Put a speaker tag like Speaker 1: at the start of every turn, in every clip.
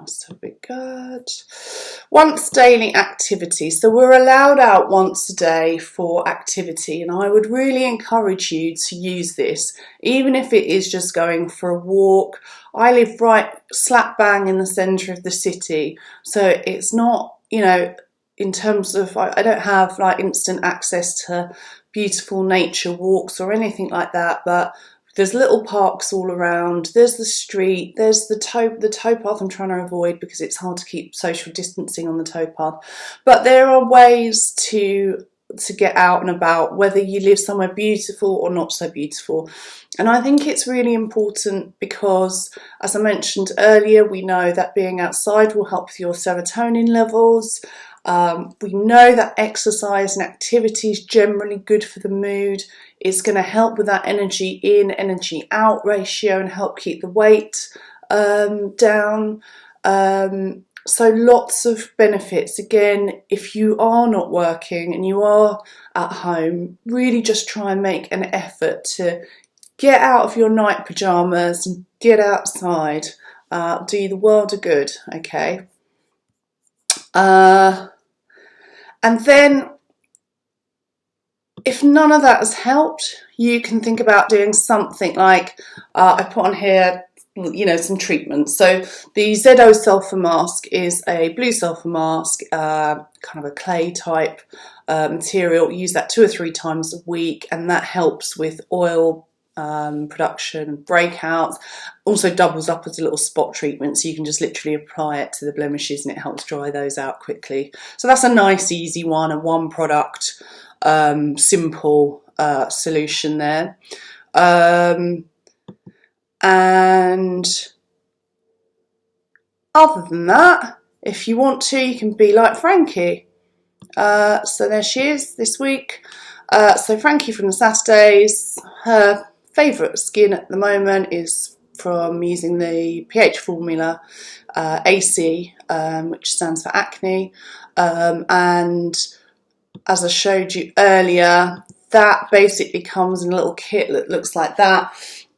Speaker 1: else have we got? Once daily activity. So we're allowed out once a day for activity, and I would really encourage you to use this, even if it is just going for a walk. I live right slap bang in the centre of the city, so it's not, you know, in terms of, I don't have like instant access to beautiful nature walks or anything like that, but there's little parks all around, there's the street, there's the towpath I'm trying to avoid because it's hard to keep social distancing on the towpath. But there are ways to get out and about, whether you live somewhere beautiful or not so beautiful. And I think it's really important because, as I mentioned earlier, we know that being outside will help with your serotonin levels. We know that exercise and activity is generally good for the mood. It's going to help with that energy in, energy out ratio and help keep the weight down. So lots of benefits. Again, if you are not working and you are at home, really just try and make an effort to get out of your night pyjamas and get outside. Do you the world of good, okay? And then, if none of that has helped, you can think about doing something like, I put on here, you know, some treatments. So the ZO sulfur mask is a blue sulfur mask, kind of a clay type material. Use that 2 or 3 times a week, and that helps with oil production, breakouts. Also doubles up as a little spot treatment, so you can just literally apply it to the blemishes and it helps dry those out quickly. So that's a nice easy one, a one product simple solution there. And other than that, if you want to, you can be like Frankie. So there she is this week. So Frankie from the Saturdays, her favourite skin at the moment is from using the pH formula AC, which stands for acne, and as I showed you earlier, that basically comes in a little kit that looks like that.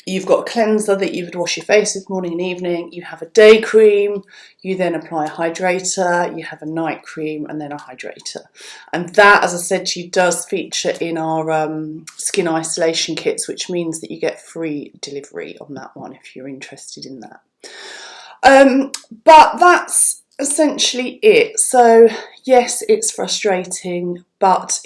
Speaker 1: You've got a cleanser that you would wash your face with morning and evening. You have a day cream. You then apply a hydrator. You have a night cream and then a hydrator. And that, as I said to you, does feature in our skin isolation kits, which means that you get free delivery on that one if you're interested in that. But that's essentially it. So yes, it's frustrating, but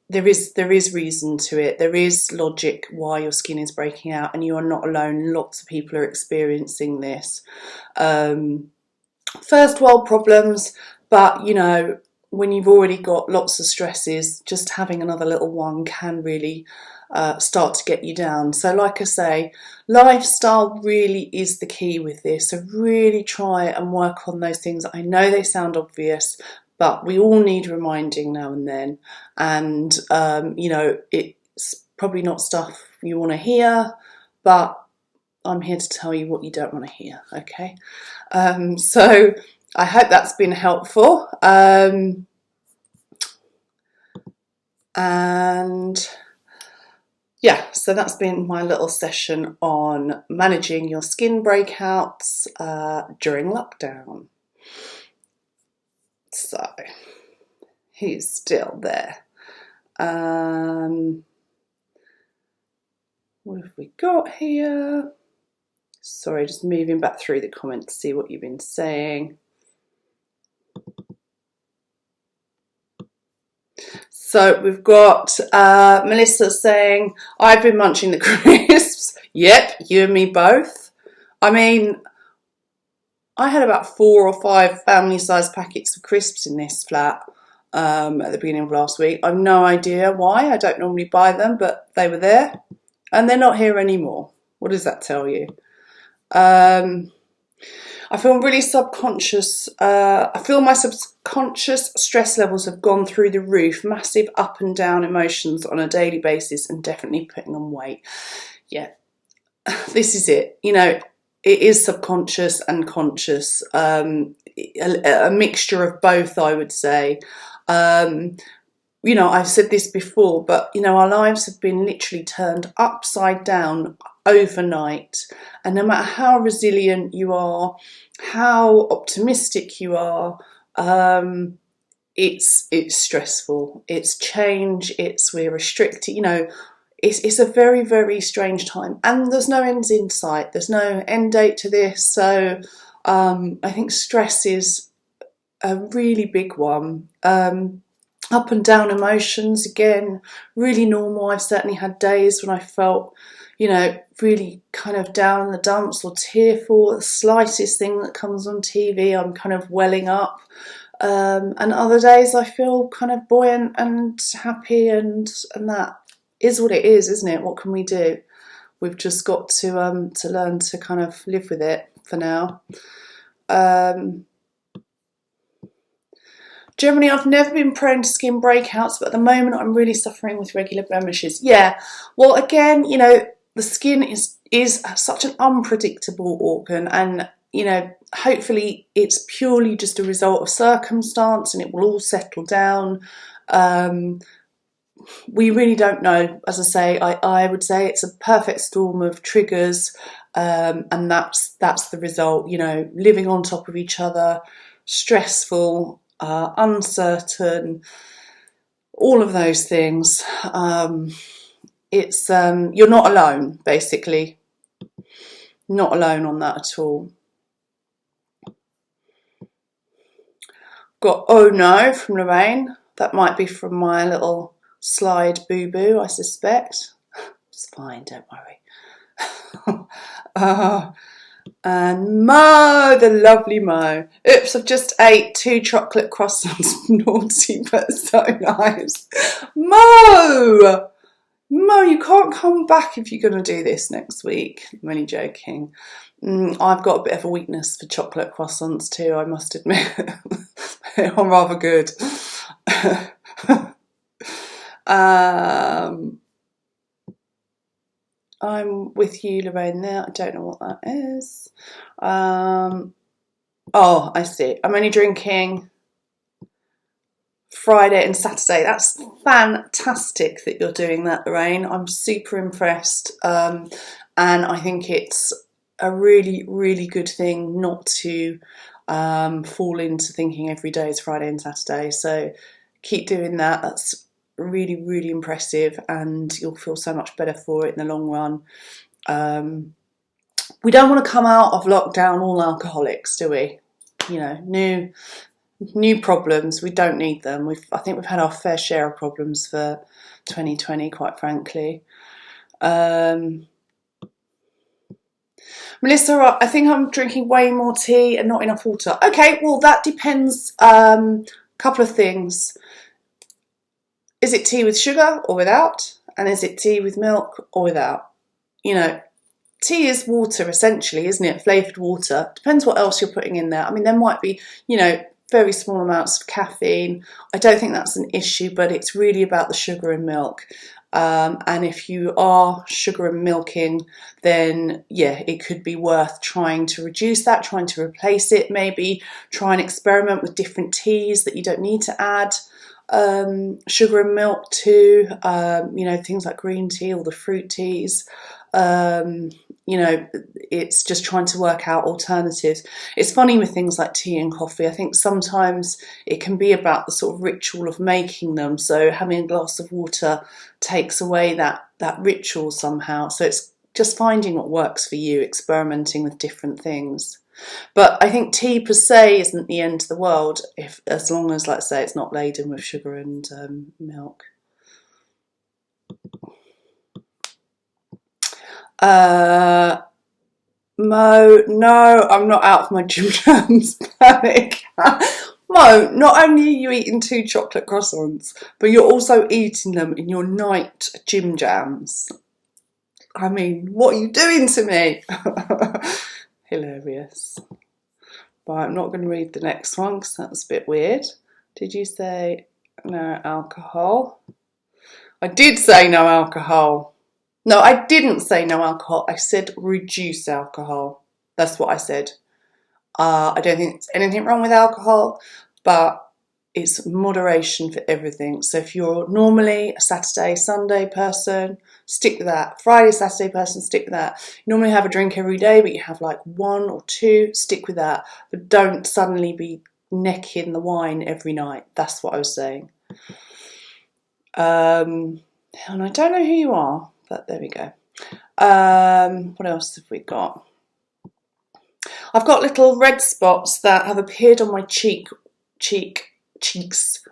Speaker 1: there is reason to it. There is logic why your skin is breaking out, and you are not alone. Lots of people are experiencing this. First world problems, but you know, when you've already got lots of stresses, just having another little one can really start to get you down. So like I say, lifestyle really is the key with this. So really try and work on those things. I know they sound obvious, but we all need reminding now and then. And, you know, it's probably not stuff you want to hear, but I'm here to tell you what you don't want to hear, okay? So I hope that's been helpful. And yeah, so that's been my little session on managing your skin breakouts during lockdown. So he's still there. What have we got here? Sorry, just moving back through the comments to see what you've been saying. So we've got Melissa saying, I've been munching the crisps. Yep, you and me both. I mean, I had about 4 or 5 family-sized packets of crisps in this flat at the beginning of last week. I've no idea why. I don't normally buy them, but they were there. And they're not here anymore. What does that tell you? I feel really subconscious. I feel my subconscious stress levels have gone through the roof. Massive up and down emotions on a daily basis and definitely putting on weight. Yeah, this is it. You know, it is subconscious and conscious. A mixture of both, I would say. You know, I've said this before, but, you know, our lives have been literally turned upside down overnight. And no matter how resilient you are, how optimistic you are, it's stressful. It's change. We're restricted. You know, it's a very, very strange time, and there's no end in sight. There's no end date to this. So I think stress is a really big one. Up and down emotions, again, really normal. I've certainly had days when I felt, you know, really kind of down in the dumps or tearful. The slightest thing that comes on TV, I'm kind of welling up. And other days I feel kind of buoyant and happy, and that is what it is, isn't it? What can we do? We've just got to learn to kind of live with it for now. Generally, I've never been prone to skin breakouts, but at the moment I'm really suffering with regular blemishes. Yeah, well, again, you know, the skin is such an unpredictable organ, and, you know, hopefully it's purely just a result of circumstance and it will all settle down. We really don't know. As I say, I would say it's a perfect storm of triggers, and that's the result. You know, living on top of each other, stressful, uncertain, all of those things. It's you're not alone, basically. Not alone on that at all. Got oh no from Lorraine. That might be from my little slide boo-boo, I suspect. It's fine, don't worry. And Mo, the lovely Mo. Oops, I've just ate 2 chocolate croissants. Naughty, but so nice. Mo! Mo, you can't come back if you're going to do this next week. I'm only joking. I've got a bit of a weakness for chocolate croissants too, I must admit. They are rather good. I'm with you, Lorraine, there. I don't know what that is. Oh, I see. I'm only drinking Friday and Saturday. That's fantastic that you're doing that, Lorraine. I'm super impressed. And I think it's a really, really good thing not to fall into thinking every day is Friday and Saturday. So keep doing that. That's really, really impressive, and you'll feel so much better for it in the long run. We don't want to come out of lockdown all alcoholics, do we? You know, new problems. We don't need them. I think we've had our fair share of problems for 2020, quite frankly. Melissa, I think I'm drinking way more tea and not enough water. Okay, well, that depends. Couple of things. Is it tea with sugar or without? And is it tea with milk or without? You know, tea is water essentially, isn't it? Flavoured water. Depends what else you're putting in there. I mean, there might be, you know, very small amounts of caffeine. I don't think that's an issue, but it's really about the sugar and milk. And if you are sugar and milking, then yeah, it could be worth trying to reduce that, trying to replace it, maybe try and experiment with different teas that you don't need to add sugar and milk to, you know, things like green tea or the fruit teas. You know, it's just trying to work out alternatives. It's funny with things like tea and coffee. I think sometimes it can be about the sort of ritual of making them. So having a glass of water takes away that ritual somehow. So it's just finding what works for you, experimenting with different things. But I think tea per se isn't the end of the world, as long as, let's say, it's not laden with sugar and milk. Mo, no, I'm not out for my gym jams. Panic. Mo, not only are you eating 2 chocolate croissants, but you're also eating them in your night gym jams. I mean, what are you doing to me? Hilarious. Right, I'm not going to read the next one because that's a bit weird. Did you say no alcohol? I did say no alcohol. No, I didn't say no alcohol. I said reduce alcohol. That's what I said. I don't think there's anything wrong with alcohol, but it's moderation for everything. So if you're normally a Saturday, Sunday person, stick with that. Friday, Saturday person, stick with that. You normally have a drink every day, but you have like 1 or 2, stick with that. But don't suddenly be necking the wine every night. That's what I was saying. And I don't know who you are, but there we go. What else have we got? I've got little red spots that have appeared on my cheeks.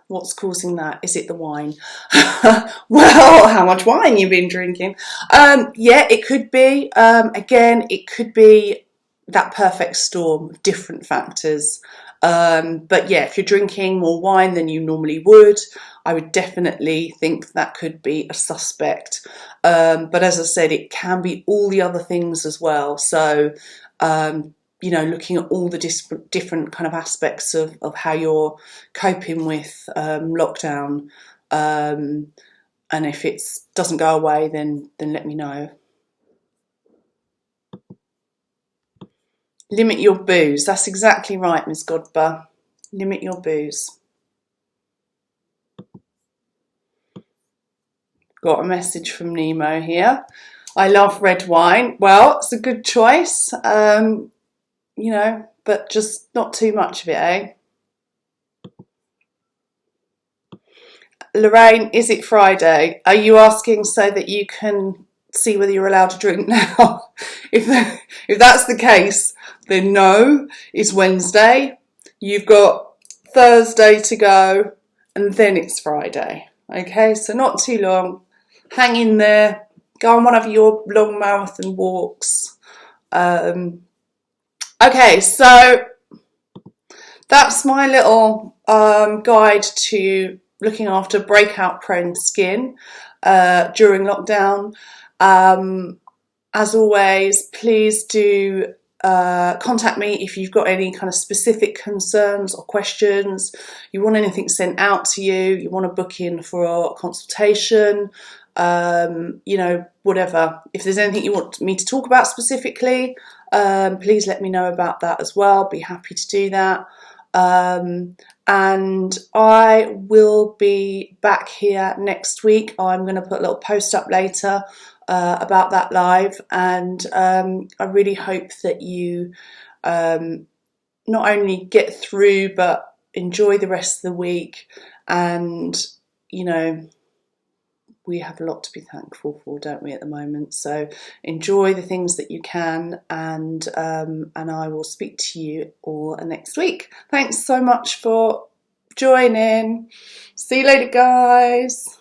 Speaker 1: What's causing that? Is it the wine? Well, how much wine you've been drinking? Yeah, it could be. Again, it could be that perfect storm of different factors. But yeah, if you're drinking more wine than you normally would, I would definitely think that could be a suspect. But as I said, it can be all the other things as well. So, you know, looking at all the different kind of aspects of how you're coping with lockdown. And if it doesn't go away, then let me know. Limit your booze. That's exactly right, Ms. Godber. Limit your booze. Got a message from Nemo here. I love red wine. Well, it's a good choice. You know, but just not too much of it, eh? Lorraine, is it Friday? Are you asking so that you can see whether you're allowed to drink now? If that's the case, then no, it's Wednesday. You've got Thursday to go, and then it's Friday. Okay, so not too long. Hang in there. Go on one of your long marathon walks. Okay, so that's my little guide to looking after breakout prone skin during lockdown. As always, please do contact me if you've got any kind of specific concerns or questions, you want anything sent out to you, you want to book in for a consultation, you know, whatever. If there's anything you want me to talk about specifically, please let me know about that as well. Be happy to do that. And I will be back here next week. I'm going to put a little post up later about that live, and I really hope that you not only get through but enjoy the rest of the week. And you know, we have a lot to be thankful for, don't we, at the moment? So enjoy the things that you can, and I will speak to you all next week. Thanks so much for joining. See you later, guys.